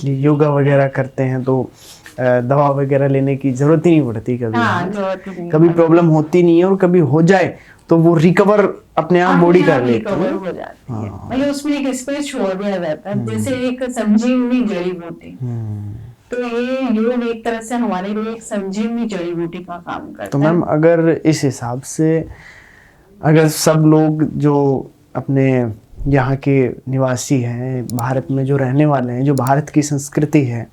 योगा वगैरह करते हैं तो दवा वगैरह लेने की जरूरत ही नहीं पड़ती कभी। हाँ, जरूरत नहीं कभी पड़ती। प्रॉब्लम होती नहीं है, और कभी हो जाए तो वो रिकवर अपने आप बॉडी कर लेती रिकवर है। हो जाती है। हाँ। मतलब उसमें एक स्पेस छोड़ दिया जाता है, जैसे एक संजीवनी जड़ी बूटी। तो ये योग एक तरह से हमारे लिए एक संजीवनी जड़ी बूटी का काम करता है। तो मैम अगर इस हिसाब से अगर सब लोग जो अपने यहाँ के निवासी हैं, भारत में जो रहने वाले हैं, जो भारत की संस्कृति है,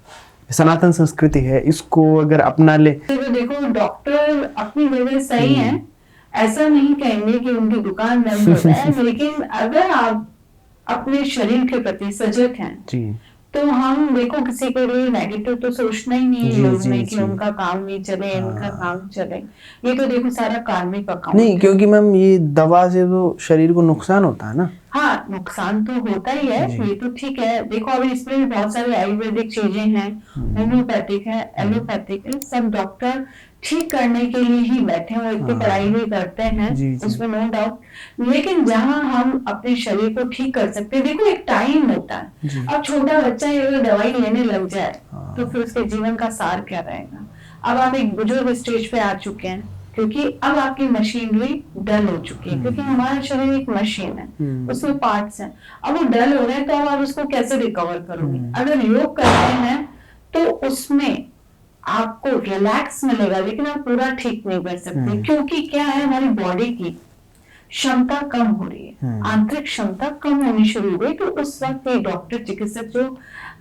सनातन संस्कृति है, इसको अगर अपना ले तो देखो डॉक्टर अपनी जगह सही है, ऐसा नहीं कहेंगे कि उनकी दुकान बंद हो जाए, लेकिन अगर आप अपने शरीर के प्रति सजग हैं जी, तो हम देखो किसी के लिए नेगेटिव तो सोचना ही नहीं है योग में कि जी। उनका काम नहीं चले, इनका काम चले। ये तो देखो सारा कार्मिक अकाउंट नहीं, क्योंकि मैम ये दवा से तो शरीर को नुकसान होता है ना। हाँ, नुकसान तो होता ही है, ये तो ठीक है। देखो अभी इसमें भी बहुत सारी आयुर्वेदिक चीजें हैं, होम्योपैथिक है, एलोपैथिक है, सब डॉक्टर ठीक करने के लिए ही बैठे हुए, इतनी पढ़ाई भी करते हैं, उसमें नो डाउट। लेकिन जहाँ हम अपने शरीर को ठीक कर सकते हैं, देखो एक टाइम होता है। अब छोटा बच्चा अगर दवाई लेने लग जाए तो फिर उसके जीवन का सार क्या रहेगा। अब आप एक बुजुर्ग स्टेज पे आ चुके हैं, क्योंकि अब आपकी मशीनरी डल हो चुकी है, क्योंकि हमारा शरीर एक मशीन है, उसमें पार्ट्स हैं। अब वो डल हो रहे हैं तो अब आप उसको कैसे रिकवर करोगे। अगर योग करते हैं तो उसमें आपको रिलैक्स मिलेगा, लेकिन आप पूरा ठीक नहीं कर सकते, क्योंकि क्या है, हमारी बॉडी की क्षमता कम हो रही है, आंतरिक क्षमता कम होनी शुरू हो गई। तो उस वक्त ये डॉक्टर, चिकित्सक जो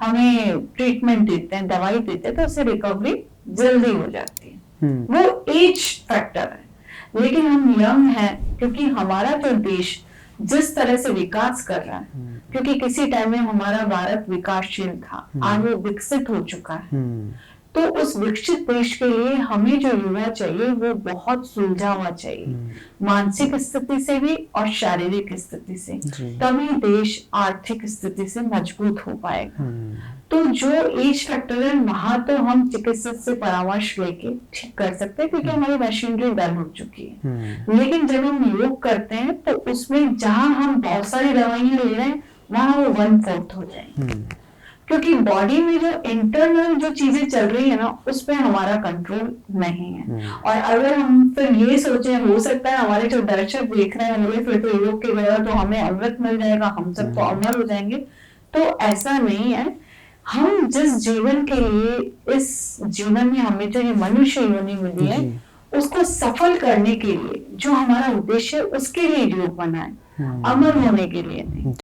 हमें ट्रीटमेंट देते हैं, दवाई देते हैं, तो उससे रिकवरी जल्दी हो जाती है। वो एज फैक्टर है। लेकिन हम यंग हैं, क्योंकि हमारा जो देश जिस तरह से विकास कर रहा है, क्योंकि किसी टाइम में हमारा भारत विकासशील था, आज वो विकसित हो चुका है। तो उस विकसित देश के लिए हमें जो युवा चाहिए वो बहुत सुलझा हुआ चाहिए, मानसिक स्थिति से भी और शारीरिक स्थिति से, तभी देश आर्थिक स्थिति से मजबूत हो पाएगा। तो जो एज फैक्टर है, वहां तो हम चिकित्सक से परामर्श लेके ठीक कर सकते हैं, क्योंकि हमारी मशीनरी डल हो चुकी है। लेकिन जब हम योग करते हैं तो उसमें जहां हम बहुत सारी दवाइयां ले रहे हैं, वहां वो 1/4 हो जाएंगे, क्योंकि बॉडी में जो इंटरनल जो चीजें चल रही है ना, उस पर हमारा कंट्रोल नहीं है। और अगर हम फिर ये सोचे, हो सकता है हमारे जो दर्शक देख रहे हैं फिर तो योग के वजह तो हमें अमृत मिल जाएगा, हम सब तो अमर हो जाएंगे, तो ऐसा नहीं है। हम जिस जीवन के लिए इस जीवन में हमें जो ये मनुष्य योनि मिली है, उसको सफल करने के लिए जो हमारा उद्देश्य है, उसके लिए योग बना है, अमर होने के लिए नहीं।